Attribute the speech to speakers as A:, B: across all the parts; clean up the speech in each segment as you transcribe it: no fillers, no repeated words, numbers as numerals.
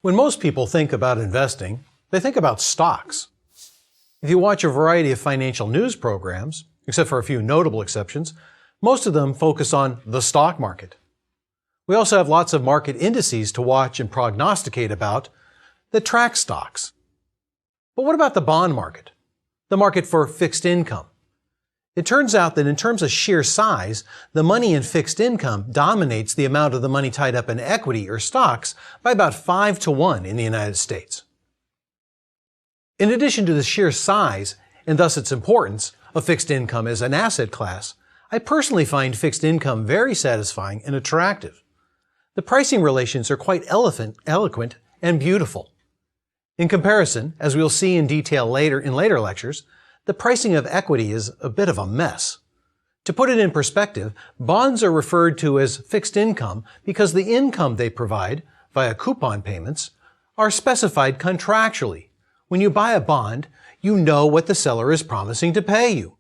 A: When most people think about investing, they think about stocks. If you watch a variety of financial news programs, except for a few notable exceptions, most of them focus on the stock market. We also have lots of market indices to watch and prognosticate about that track stocks. But what about the bond market? The market for fixed income? It turns out that in terms of sheer size, the money in fixed income dominates the amount of the money tied up in equity or stocks by about 5-1 in the United States. In addition to the sheer size, and thus its importance, of fixed income as an asset class, I personally find fixed income very satisfying and attractive. The pricing relations are quite eloquent and beautiful. In comparison, as we'll see in detail in later lectures, the pricing of equity is a bit of a mess. To put it in perspective, bonds are referred to as fixed income because the income they provide, via coupon payments, are specified contractually. When you buy a bond, you know what the seller is promising to pay you.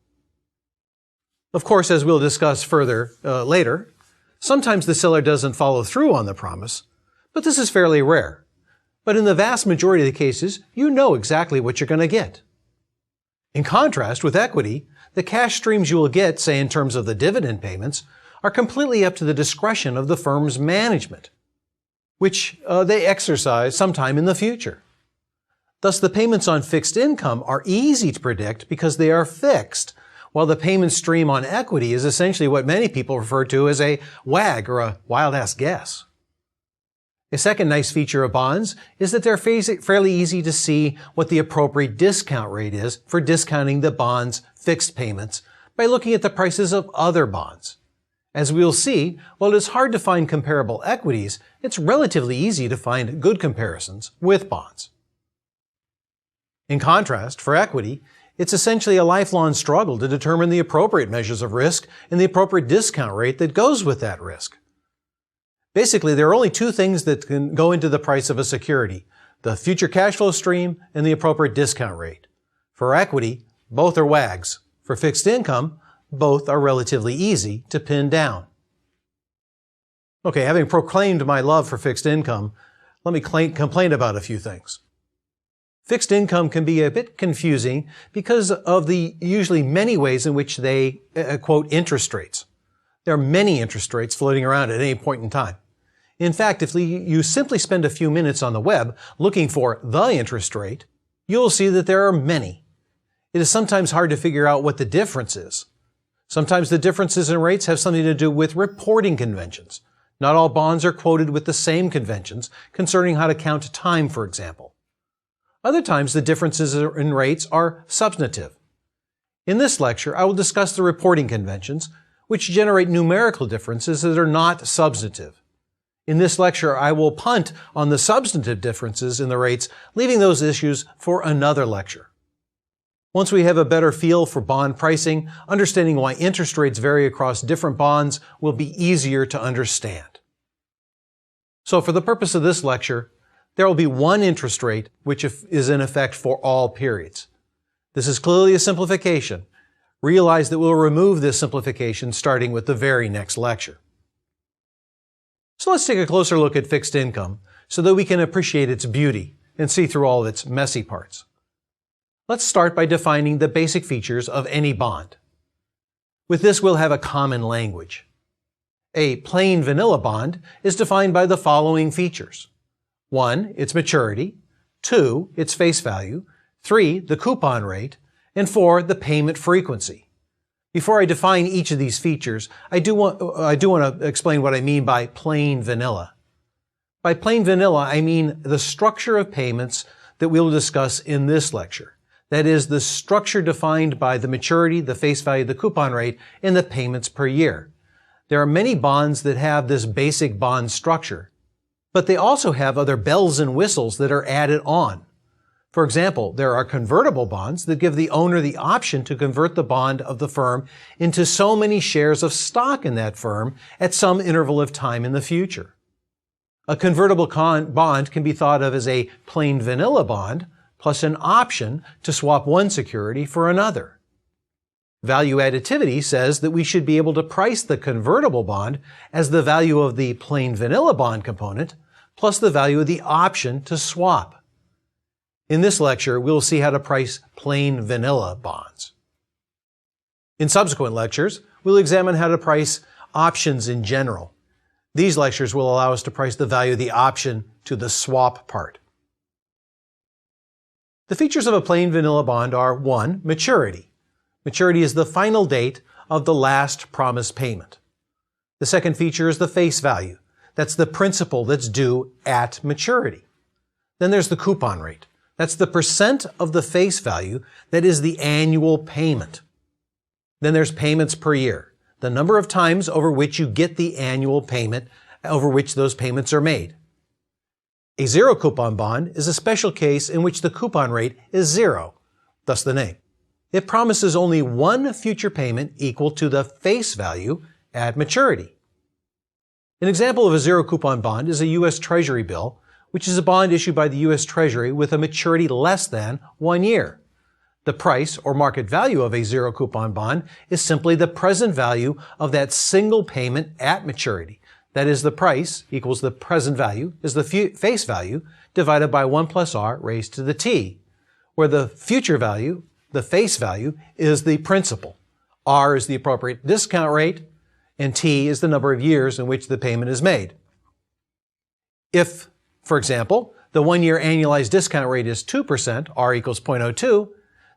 A: Of course, as we'll discuss further later, sometimes the seller doesn't follow through on the promise, but this is fairly rare. But in the vast majority of the cases, you know exactly what you're going to get. In contrast, with equity, the cash streams you will get, say in terms of the dividend payments, are completely up to the discretion of the firm's management, which they exercise sometime in the future. Thus, the payments on fixed income are easy to predict because they are fixed, while the payment stream on equity is essentially what many people refer to as a WAG, or a wild-ass guess. A second nice feature of bonds is that they're fairly easy to see what the appropriate discount rate is for discounting the bond's fixed payments by looking at the prices of other bonds. As we'll see, while it is hard to find comparable equities, it's relatively easy to find good comparisons with bonds. In contrast, for equity, it's essentially a lifelong struggle to determine the appropriate measures of risk and the appropriate discount rate that goes with that risk. Basically, there are only two things that can go into the price of a security: the future cash flow stream and the appropriate discount rate. For equity, both are WAGs. For fixed income, both are relatively easy to pin down. Okay, having proclaimed my love for fixed income, let me complain about a few things. Fixed income can be a bit confusing because of the usually many ways in which they quote interest rates. There are many interest rates floating around at any point in time. In fact, if you simply spend a few minutes on the web looking for the interest rate, you'll see that there are many. It is sometimes hard to figure out what the difference is. Sometimes the differences in rates have something to do with reporting conventions. Not all bonds are quoted with the same conventions concerning how to count time, for example. Other times the differences in rates are substantive. In this lecture, I will discuss the reporting conventions, which generate numerical differences that are not substantive. In this lecture, I will punt on the substantive differences in the rates, leaving those issues for another lecture. Once we have a better feel for bond pricing, understanding why interest rates vary across different bonds will be easier to understand. So for the purpose of this lecture, there will be one interest rate which is in effect for all periods. This is clearly a simplification. Realize that we'll remove this simplification starting with the very next lecture. So let's take a closer look at fixed income so that we can appreciate its beauty and see through all of its messy parts. Let's start by defining the basic features of any bond. With this, we'll have a common language. A plain vanilla bond is defined by the following features. 1, its maturity. 2, its face value. 3, the coupon rate. And 4, the payment frequency. Before I define each of these features, I do want to explain what I mean by plain vanilla. By plain vanilla, I mean the structure of payments that we'll discuss in this lecture. That is, the structure defined by the maturity, the face value, the coupon rate, and the payments per year. There are many bonds that have this basic bond structure, but they also have other bells and whistles that are added on. For example, there are convertible bonds that give the owner the option to convert the bond of the firm into so many shares of stock in that firm at some interval of time in the future. A convertible bond can be thought of as a plain vanilla bond plus an option to swap one security for another. Value additivity says that we should be able to price the convertible bond as the value of the plain vanilla bond component plus the value of the option to swap. In this lecture, we will see how to price plain vanilla bonds. In subsequent lectures, we'll examine how to price options in general. These lectures will allow us to price the value of the option to the swap part. The features of a plain vanilla bond are 1. Maturity. Maturity is the final date of the last promised payment. The second feature is the face value. That's the principal that's due at maturity. Then there's the coupon rate. That's the percent of the face value that is the annual payment. Then there's payments per year, the number of times over which you get the annual payment over which those payments are made. A zero coupon bond is a special case in which the coupon rate is 0, thus the name. It promises only one future payment equal to the face value at maturity. An example of a zero coupon bond is a U.S. Treasury bill, which is a bond issued by the U.S. Treasury with a maturity less than 1 year. The price or market value of a zero coupon bond is simply the present value of that single payment at maturity. That is, the price equals the present value is the face value divided by 1 plus r raised to the t, where the future value, the face value, is the principal. R is the appropriate discount rate, and t is the number of years in which the payment is made. If, for example, the 1-year annualized discount rate is 2%, r equals 0.02,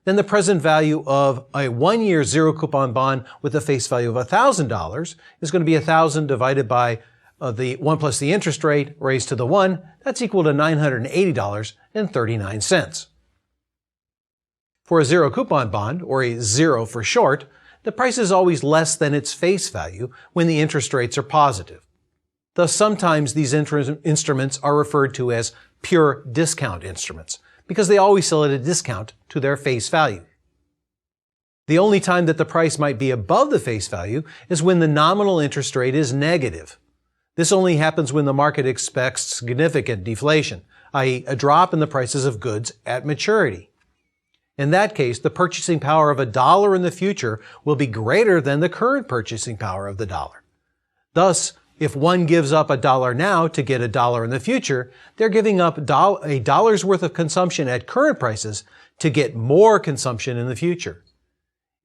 A: then the present value of a 1-year zero coupon bond with a face value of $1,000 is going to be 1,000 divided by the 1 plus the interest rate raised to the 1. That's equal to $980.39. For a zero coupon bond, or a zero for short, the price is always less than its face value when the interest rates are positive. Thus, sometimes these instruments are referred to as pure discount instruments, because they always sell at a discount to their face value. The only time that the price might be above the face value is when the nominal interest rate is negative. This only happens when the market expects significant deflation, i.e., a drop in the prices of goods at maturity. In that case, the purchasing power of $1 in the future will be greater than the current purchasing power of the dollar. Thus, if one gives up $1 now to get $1 in the future, they're giving up a dollar's worth of consumption at current prices to get more consumption in the future.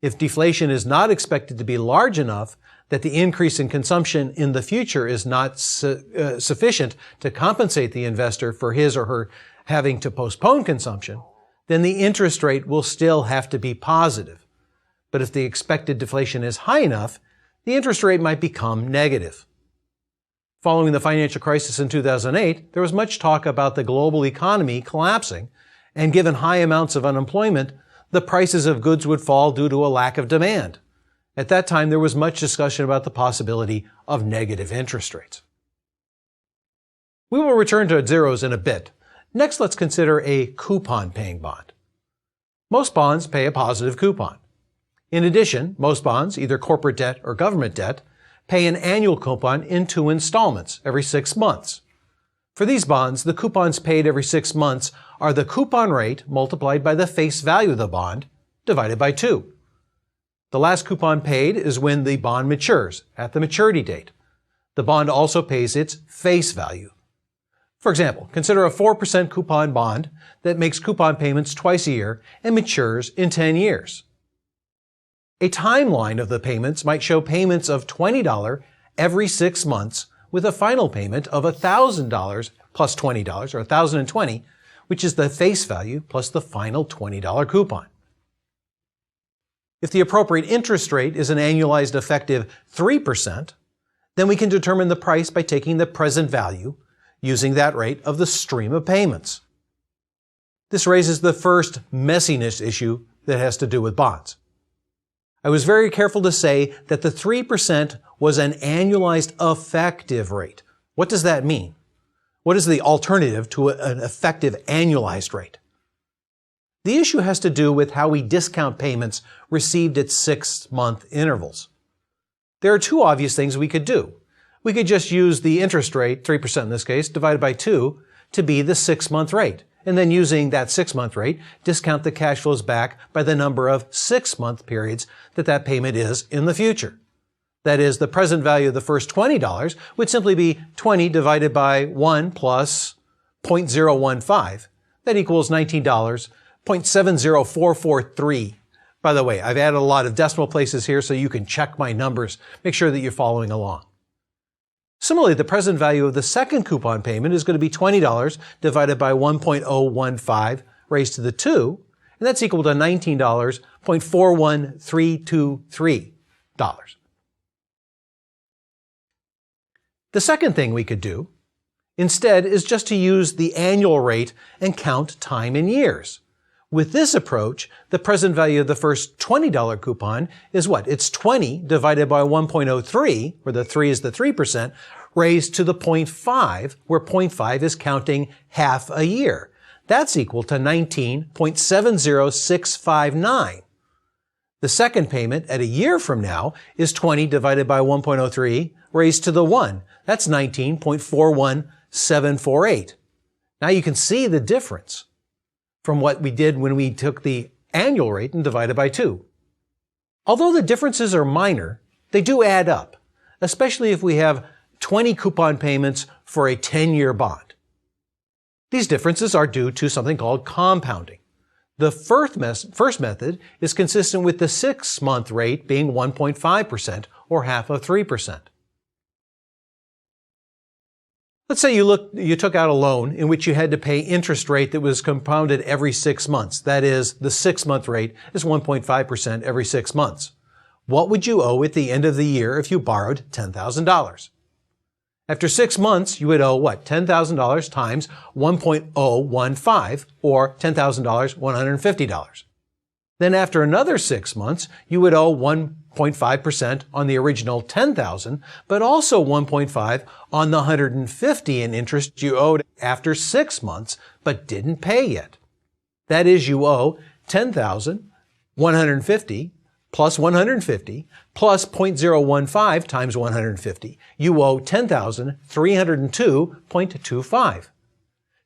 A: If deflation is not expected to be large enough that the increase in consumption in the future is not sufficient to compensate the investor for his or her having to postpone consumption, then the interest rate will still have to be positive. But if the expected deflation is high enough, the interest rate might become negative. Following the financial crisis in 2008, there was much talk about the global economy collapsing, and given high amounts of unemployment, the prices of goods would fall due to a lack of demand. At that time, there was much discussion about the possibility of negative interest rates. We will return to zeros in a bit. Next, let's consider a coupon-paying bond. Most bonds pay a positive coupon. In addition, most bonds, either corporate debt or government debt, pay an annual coupon in 2 installments every 6 months. For these bonds, the coupons paid every 6 months are the coupon rate multiplied by the face value of the bond divided by 2. The last coupon paid is when the bond matures, at the maturity date. The bond also pays its face value. For example, consider a 4% coupon bond that makes coupon payments twice a year and matures in 10 years. A timeline of the payments might show payments of $20 every 6 months with a final payment of $1,000 plus $20, or $1,020, which is the face value plus the final $20 coupon. If the appropriate interest rate is an annualized effective 3%, then we can determine the price by taking the present value, using that rate, of the stream of payments. This raises the first messiness issue that has to do with bonds. I was very careful to say that the 3% was an annualized effective rate. What does that mean? What is the alternative to an effective annualized rate? The issue has to do with how we discount payments received at 6-month intervals. There are 2 obvious things we could do. We could just use the interest rate, 3% in this case, divided by 2, to be the 6-month rate, and then using that 6-month rate, discount the cash flows back by the number of 6-month periods that payment is in the future. That is, the present value of the first $20 would simply be 20 divided by 1 plus 0.015. That equals $19, 0.70443. By the way, I've added a lot of decimal places here so you can check my numbers. Make sure that you're following along. Similarly, the present value of the second coupon payment is going to be $20 divided by 1.015 raised to the 2, and that's equal to $19.41323. The second thing we could do instead is just to use the annual rate and count time in years. With this approach, the present value of the first $20 coupon is what? It's 20 divided by 1.03, where the 3 is the 3%, raised to the 0.5, where 0.5 is counting half a year. That's equal to 19.70659. The second payment at a year from now is 20 divided by 1.03 raised to the 1. That's 19.41748. Now you can see the difference from what we did when we took the annual rate and divided by 2. Although the differences are minor, they do add up, especially if we have 20 coupon payments for a 10-year bond. These differences are due to something called compounding. The first method is consistent with the 6-month rate being 1.5% or half of 3%. Let's say you took out a loan in which you had to pay interest rate that was compounded every 6 months. That is, the 6-month rate is 1.5% every 6 months. What would you owe at the end of the year if you borrowed $10,000? After 6 months, you would owe what? $10,000 times 1.015, or $10,000, $150. Then after another 6 months, you would owe 1.5% on the original $10,000, but also 1.5 on the $150 in interest you owed after 6 months, but didn't pay yet. That is, you owe $10,150 plus 150 plus 0.015 times 150. You owe $10,302.25.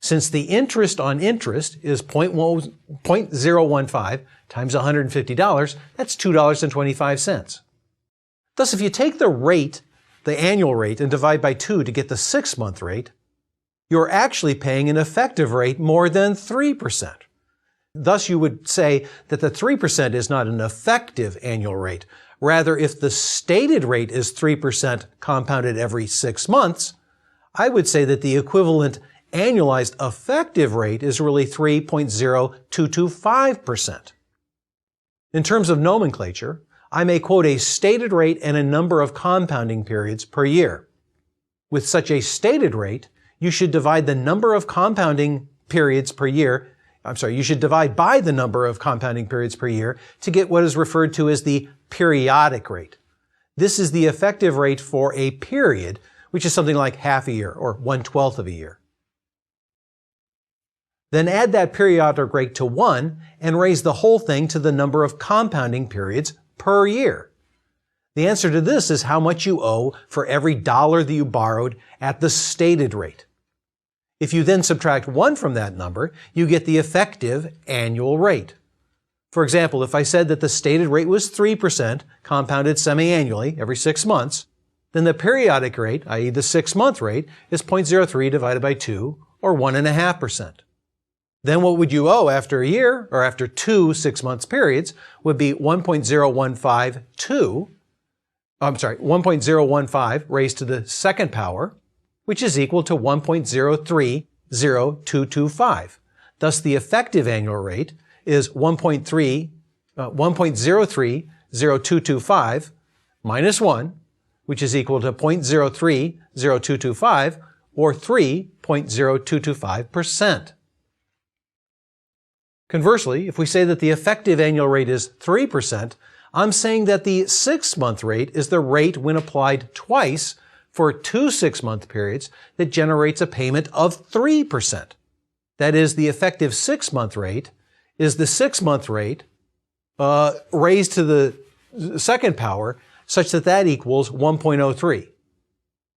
A: Since the interest on interest is 0.015 times $150, that's $2.25. Thus, if you take the rate, the annual rate, and divide by 2 to get the 6-month rate, you're actually paying an effective rate more than 3%. Thus, you would say that the 3% is not an effective annual rate. Rather, if the stated rate is 3% compounded every 6 months, I would say that the equivalent annualized effective rate is really 3.0225%. In terms of nomenclature, I may quote a stated rate and a number of compounding periods per year. With such a stated rate, you should divide the number of compounding periods per year you should divide by the number of compounding periods per year to get what is referred to as the periodic rate. This is the effective rate for a period, which is something like half a year or 1/12 of a year. Then add that periodic rate to 1 and raise the whole thing to the number of compounding periods per year. The answer to this is how much you owe for every dollar that you borrowed at the stated rate. If you then subtract 1 from that number, you get the effective annual rate. For example, if I said that the stated rate was 3% compounded semi-annually every 6 months, then the periodic rate, i.e. the 6-month rate, is 0.03 divided by 2, or 1.5%. Then what would you owe after a year, or after 2 6-month periods, would be 1.015 raised to the second power, which is equal to 1.030225. Thus, the effective annual rate is 1.030225 minus 1, which is equal to 0.030225, or 3.0225%. Conversely, if we say that the effective annual rate is 3%, I'm saying that the 6-month rate is the rate when applied twice for 2 6-month periods that generates a payment of 3%. That is, the effective 6-month rate is the 6-month rate raised to the second power such that that equals 1.03.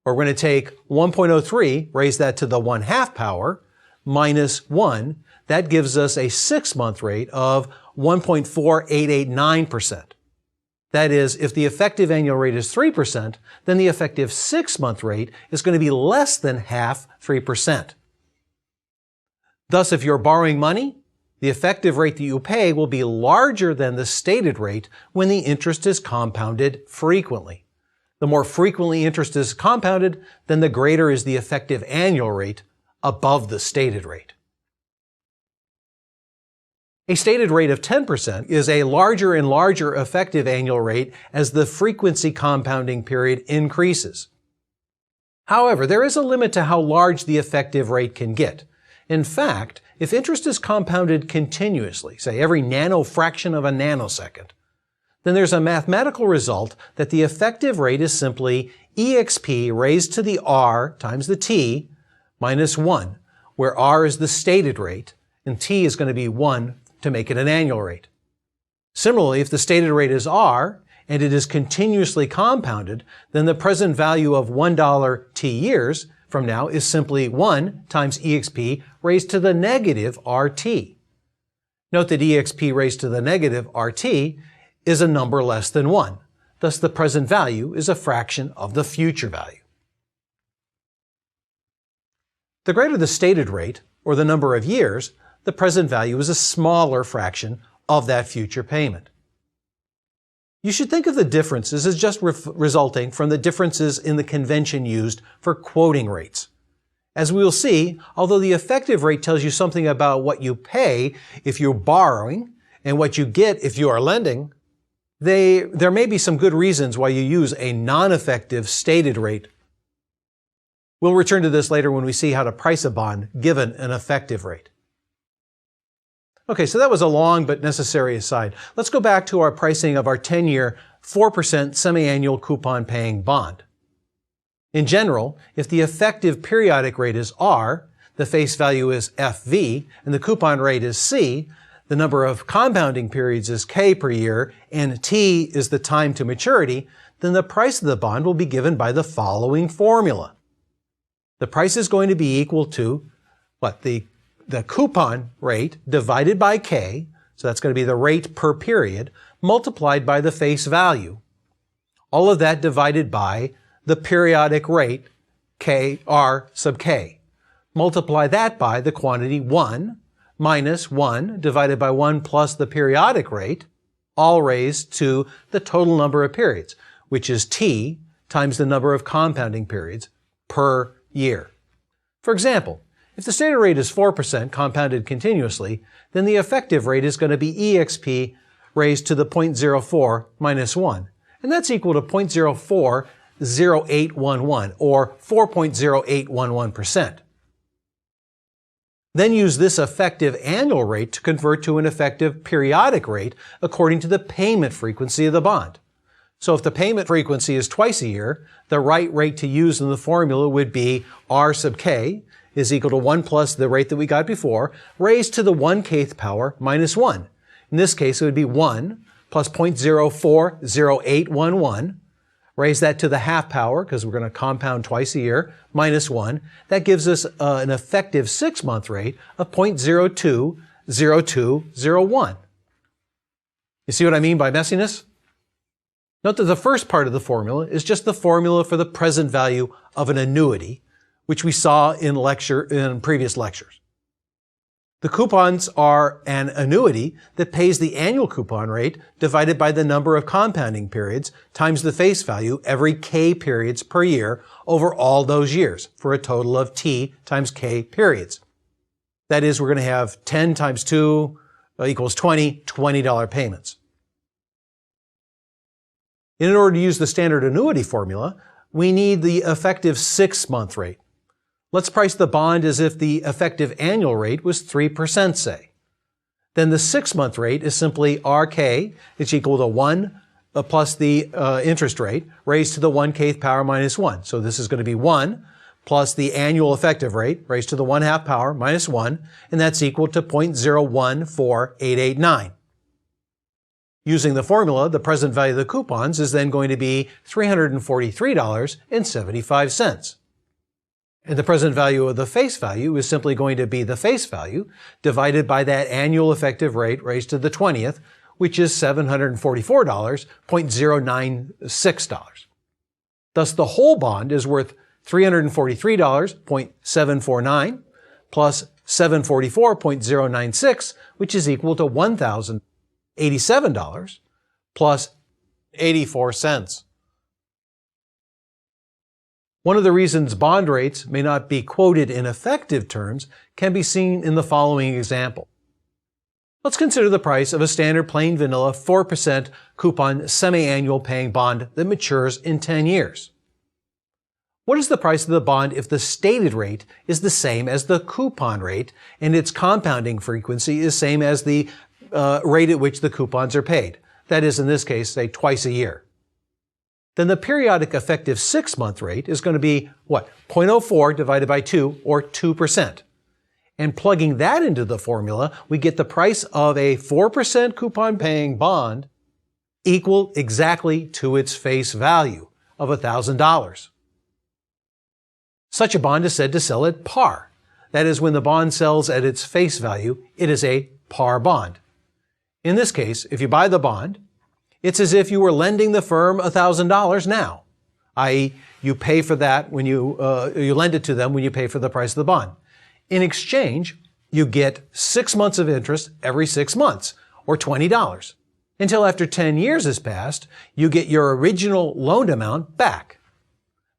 A: Or we're going to take 1.03, raise that to the 1/2 power, minus 1. That gives us a 6-month rate of 1.4889%. That is, if the effective annual rate is 3%, then the effective 6-month rate is going to be less than half 3%. Thus, if you're borrowing money, the effective rate that you pay will be larger than the stated rate when the interest is compounded frequently. The more frequently interest is compounded, then the greater is the effective annual rate above the stated rate. A stated rate of 10% is a larger and larger effective annual rate as the frequency compounding period increases. However, there is a limit to how large the effective rate can get. In fact, if interest is compounded continuously, say every nanofraction of a nanosecond, then there's a mathematical result that the effective rate is simply exp raised to the r times the t minus 1, where r is the stated rate and t is going to be 1 to make it an annual rate. Similarly, if the stated rate is r and it is continuously compounded, then the present value of $1 t years from now is simply 1 times exp raised to the negative rt. Note that exp raised to the negative rt is a number less than 1. Thus, the present value is a fraction of the future value. The greater the stated rate, or the number of years, the present value is a smaller fraction of that future payment. You should think of the differences as just resulting from the differences in the convention used for quoting rates. As we will see, although the effective rate tells you something about what you pay if you're borrowing and what you get if you are lending, there may be some good reasons why you use a non-effective stated rate. We'll return to this later when we see how to price a bond given an effective rate. Okay, so that was a long but necessary aside. Let's go back to our pricing of our 10-year 4% semi-annual coupon-paying bond. In general, if the effective periodic rate is R, the face value is FV, and the coupon rate is C, the number of compounding periods is K per year, and T is the time to maturity, then the price of the bond will be given by the following formula. The price is going to be equal to the coupon rate divided by K, so that's going to be the rate per period, multiplied by the face value. All of that divided by the periodic rate, K, R sub K. Multiply that by the quantity 1 minus 1 divided by 1 plus the periodic rate, all raised to the total number of periods, which is T times the number of compounding periods per year. For example, if the stated rate is 4% compounded continuously, then the effective rate is going to be exp raised to the 0.04 minus 1. And that's equal to 0.040811, or 4.0811%. Then use this effective annual rate to convert to an effective periodic rate according to the payment frequency of the bond. So if the payment frequency is twice a year, the right rate to use in the formula would be R sub K is equal to 1 plus the rate that we got before, raised to the 1/k power minus 1. In this case, it would be 1 plus 0.040811. Raise that to the half power, because we're going to compound twice a year, minus 1. That gives us an effective 6-month rate of 0.020201. You see what I mean by messiness? Note that the first part of the formula is just the formula for the present value of an annuity, which we saw in previous lectures. The coupons are an annuity that pays the annual coupon rate divided by the number of compounding periods times the face value every K periods per year over all those years for a total of T times K periods. That is, we're going to have 10 times 2 equals 20, $20 payments. In order to use the standard annuity formula, we need the effective 6-month rate. Let's price the bond as if the effective annual rate was 3%, say. Then the 6-month rate is simply RK, it's equal to 1 plus the interest rate raised to the 1/k power minus 1. So this is going to be 1 plus the annual effective rate raised to the 1/2 power minus 1, and that's equal to 0.014889. Using the formula, the present value of the coupons is then going to be $343.75. And the present value of the face value is simply going to be the face value divided by that annual effective rate raised to the 20th, which is $744.096. Thus, the whole bond is worth $343.749 plus $744.096, which is equal to $1,087 plus 84 cents. One of the reasons bond rates may not be quoted in effective terms can be seen in the following example. Let's consider the price of a standard plain vanilla 4% coupon semi-annual paying bond that matures in 10 years. What is the price of the bond if the stated rate is the same as the coupon rate and its compounding frequency is same as the rate at which the coupons are paid? That is, in this case, say twice a year. Then the periodic effective 6-month rate is going to be, what? 0.04 divided by 2, or 2%. And plugging that into the formula, we get the price of a 4% coupon paying bond equal exactly to its face value of $1,000. Such a bond is said to sell at par. That is, when the bond sells at its face value, it is a par bond. In this case, if you buy the bond, it's as if you were lending the firm $1,000 now, i.e., you pay for that when you lend it to them when you pay for the price of the bond. In exchange, you get 6 months of interest every 6 months, or $20. Until after 10 years has passed, you get your original loaned amount back.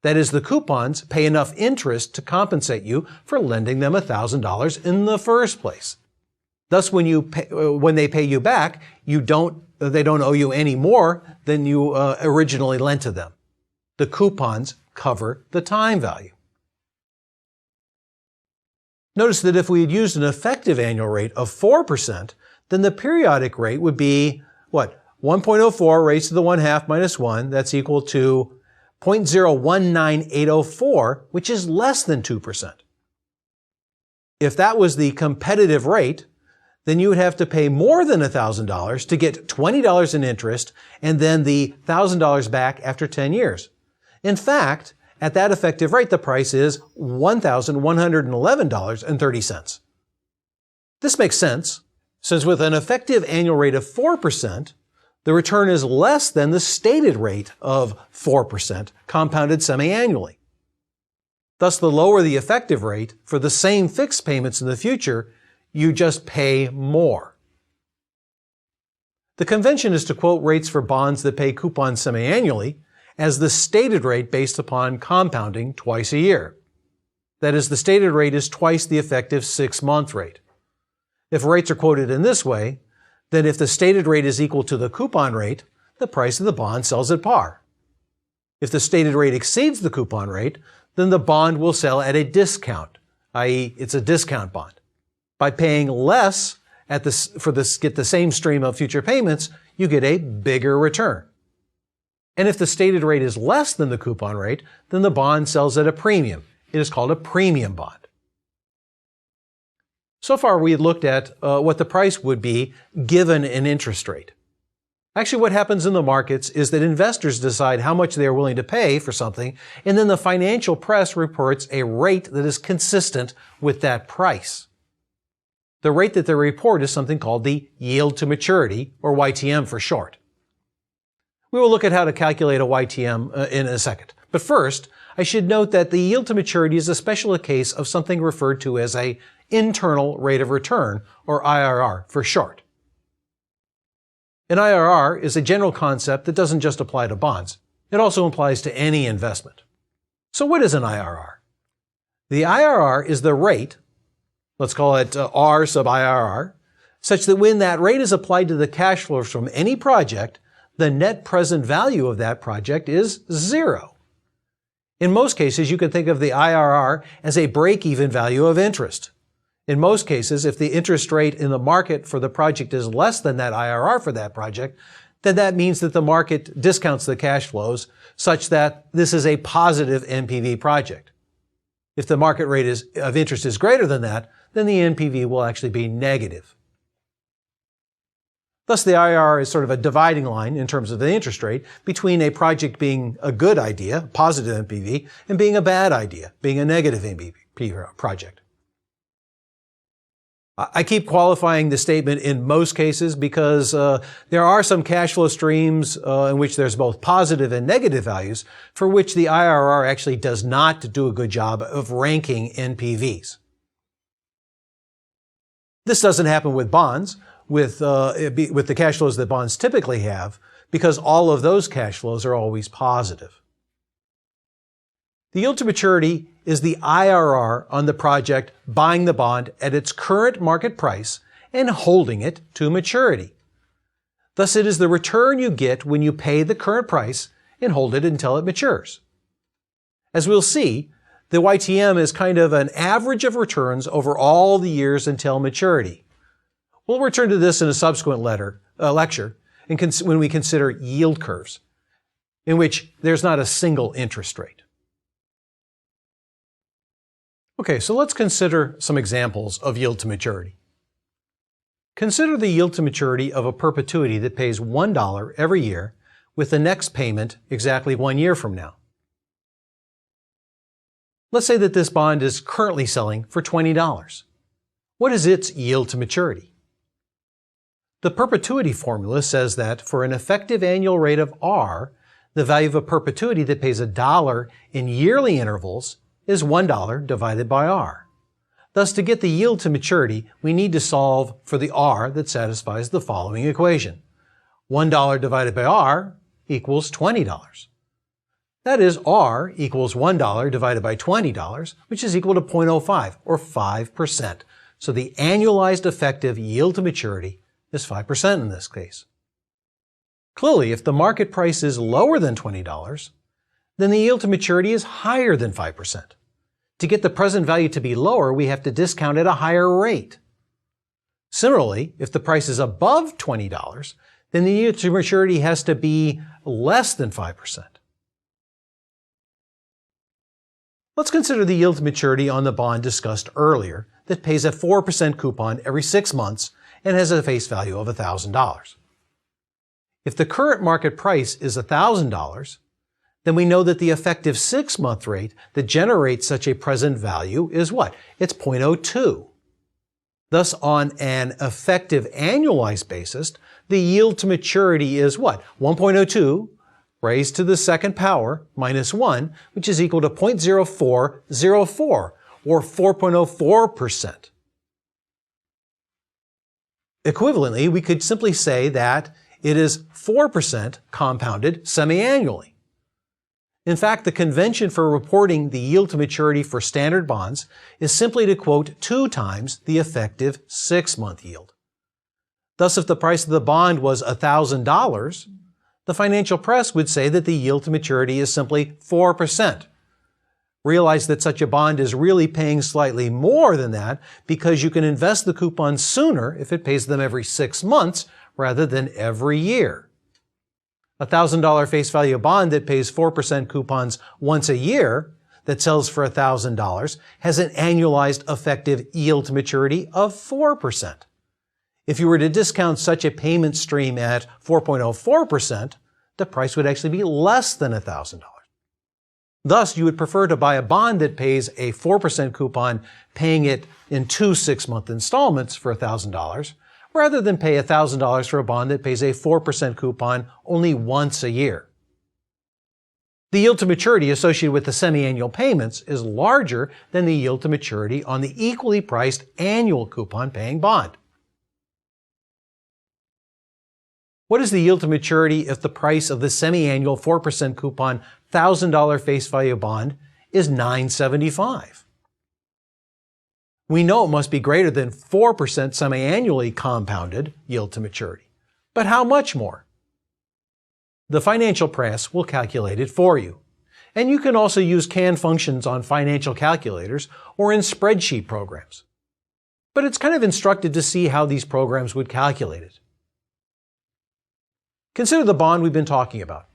A: That is, the coupons pay enough interest to compensate you for lending them $1,000 in the first place. Thus, when they pay you back, they don't owe you any more than you originally lent to them. The coupons cover the time value. Notice that if we had used an effective annual rate of 4%, then the periodic rate would be, what? 1.04 raised to the 1/2 minus 1, that's equal to 0.019804, which is less than 2%. If that was the competitive rate, then you would have to pay more than $1,000 to get $20 in interest and then the $1,000 back after 10 years. In fact, at that effective rate, the price is $1,111.30. This makes sense, since with an effective annual rate of 4%, the return is less than the stated rate of 4% compounded semi-annually. Thus, the lower the effective rate for the same fixed payments in the future, you just pay more. The convention is to quote rates for bonds that pay coupons semi-annually as the stated rate based upon compounding twice a year. That is, the stated rate is twice the effective 6-month rate. If rates are quoted in this way, then if the stated rate is equal to the coupon rate, the price of the bond sells at par. If the stated rate exceeds the coupon rate, then the bond will sell at a discount, i.e., it's a discount bond. By paying less get the same stream of future payments, you get a bigger return. And if the stated rate is less than the coupon rate, then the bond sells at a premium. It is called a premium bond. So far, we had looked at what the price would be given an interest rate. Actually, what happens in the markets is that investors decide how much they are willing to pay for something, and then the financial press reports a rate that is consistent with that price. The rate that they report is something called the yield to maturity, or YTM for short. We will look at how to calculate a YTM in a second. But first, I should note that the yield to maturity is a special case of something referred to as an internal rate of return, or IRR for short. An IRR is a general concept that doesn't just apply to bonds. It also applies to any investment. So what is an IRR? The IRR is the rate, let's call it R sub IRR, such that when that rate is applied to the cash flows from any project, the net present value of that project is 0. In most cases, you can think of the IRR as a break-even value of interest. In most cases, if the interest rate in the market for the project is less than that IRR for that project, then that means that the market discounts the cash flows such that this is a positive NPV project. If the market rate of interest is greater than that, then the NPV will actually be negative. Thus, the IRR is sort of a dividing line in terms of the interest rate between a project being a good idea, positive NPV, and being a bad idea, being a negative NPV project. I keep qualifying the statement in most cases because there are some cash flow streams in which there's both positive and negative values for which the IRR actually does not do a good job of ranking NPVs. This doesn't happen with bonds, with the cash flows that bonds typically have, because all of those cash flows are always positive. The yield to maturity is the IRR on the project buying the bond at its current market price and holding it to maturity. Thus, it is the return you get when you pay the current price and hold it until it matures. As we'll see, the YTM is kind of an average of returns over all the years until maturity. We'll return to this in a subsequent lecture when we consider yield curves, in which there's not a single interest rate. Okay, so let's consider some examples of yield to maturity. Consider the yield to maturity of a perpetuity that pays $1 every year with the next payment exactly 1 year from now. Let's say that this bond is currently selling for $20. What is its yield to maturity? The perpetuity formula says that for an effective annual rate of R, the value of a perpetuity that pays $1 in yearly intervals is $1 divided by R. Thus, to get the yield to maturity, we need to solve for the R that satisfies the following equation. $1 divided by R equals $20. That is, R equals $1 divided by $20, which is equal to 0.05, or 5%. So the annualized effective yield to maturity is 5% in this case. Clearly, if the market price is lower than $20, then the yield to maturity is higher than 5%. To get the present value to be lower, we have to discount at a higher rate. Similarly, if the price is above $20, then the yield to maturity has to be less than 5%. Let's consider the yield to maturity on the bond discussed earlier that pays a 4% coupon every 6 months and has a face value of $1,000. If the current market price is $1,000, then we know that the effective 6-month rate that generates such a present value is what? It's 0.02. Thus, on an effective annualized basis, the yield to maturity is what? 1.02 raised to the second power minus 1, which is equal to 0.0404, or 4.04%. Equivalently, we could simply say that it is 4% compounded semi-annually. In fact, the convention for reporting the yield to maturity for standard bonds is simply to quote 2 times the effective 6-month yield. Thus, if the price of the bond was $1,000, the financial press would say that the yield to maturity is simply 4%. Realize that such a bond is really paying slightly more than that because you can invest the coupons sooner if it pays them every 6 months rather than every year. A $1,000 face value bond that pays 4% coupons once a year that sells for $1,000 has an annualized effective yield to maturity of 4%. If you were to discount such a payment stream at 4.04%, the price would actually be less than $1,000. Thus, you would prefer to buy a bond that pays a 4% coupon, paying it in 2 6-month installments for $1,000, rather than pay $1,000 for a bond that pays a 4% coupon only once a year. The yield to maturity associated with the semi-annual payments is larger than the yield to maturity on the equally priced annual coupon paying bond. What is the yield to maturity if the price of the semi-annual 4% coupon $1,000 face value bond is $9.75? We know it must be greater than 4% semi-annually compounded yield to maturity. But how much more? The financial press will calculate it for you. And you can also use canned functions on financial calculators or in spreadsheet programs. But it's kind of instructive to see how these programs would calculate it. Consider the bond we've been talking about.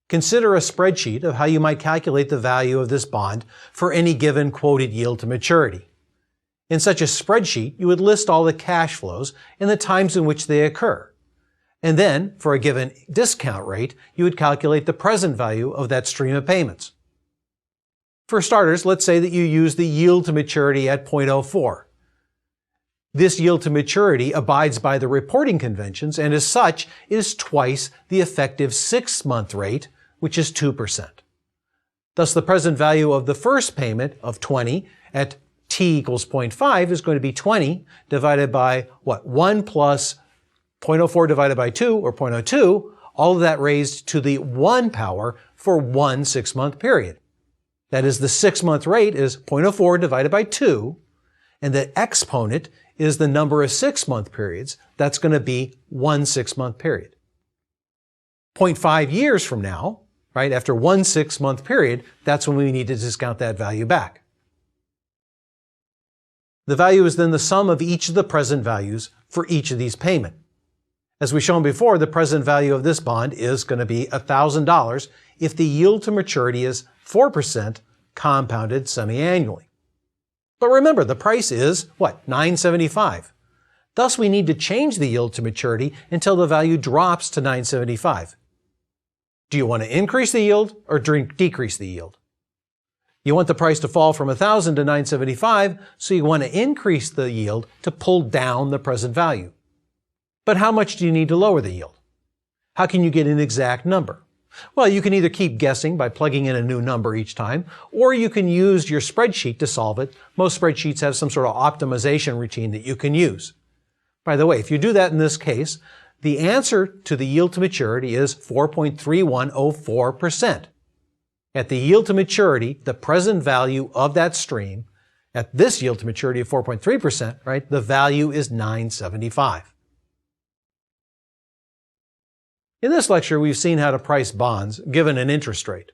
A: Consider a spreadsheet of how you might calculate the value of this bond for any given quoted yield to maturity. In such a spreadsheet, you would list all the cash flows and the times in which they occur. And then, for a given discount rate, you would calculate the present value of that stream of payments. For starters, let's say that you use the yield to maturity at 0.04. This yield to maturity abides by the reporting conventions and as such is twice the effective 6-month rate, which is 2%. Thus, the present value of the first payment of 20 at t equals 0.5 is going to be 20 divided by 1 plus 0.04 divided by 2, or 0.02, all of that raised to the 1 power for one 6-month period. That is, the 6-month rate is 0.04 divided by 2, and the exponent is the number of 6-month periods. That's going to be one 6-month period. 0.5 years from now, right, after one 6-month period, that's when we need to discount that value back. The value is then the sum of each of the present values for each of these payments. As we've shown before, the present value of this bond is going to be $1,000 if the yield to maturity is 4% compounded semi-annually. But remember, the price is, $975. Thus, we need to change the yield to maturity until the value drops to $975. Do you want to increase the yield or decrease the yield? You want the price to fall from $1,000 to $975, so you want to increase the yield to pull down the present value. But how much do you need to lower the yield? How can you get an exact number? Well, you can either keep guessing by plugging in a new number each time, or you can use your spreadsheet to solve it. Most spreadsheets have some sort of optimization routine that you can use. By the way, if you do that in this case, the answer to the yield to maturity is 4.3104%. At the yield to maturity, the present value of that stream, at this yield to maturity of 4.3%, right, the value is $975. In this lecture, we've seen how to price bonds given an interest rate.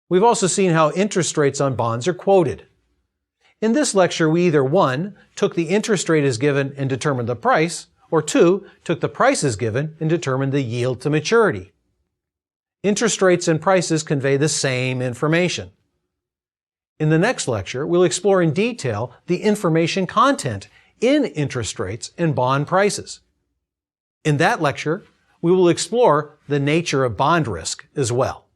A: We've also seen how interest rates on bonds are quoted. In this lecture, we either 1, took the interest rate as given and determined the price, or 2, took the price as given and determined the yield to maturity. Interest rates and prices convey the same information. In the next lecture, we'll explore in detail the information content in interest rates and bond prices. In that lecture, we will explore the nature of bond risk as well.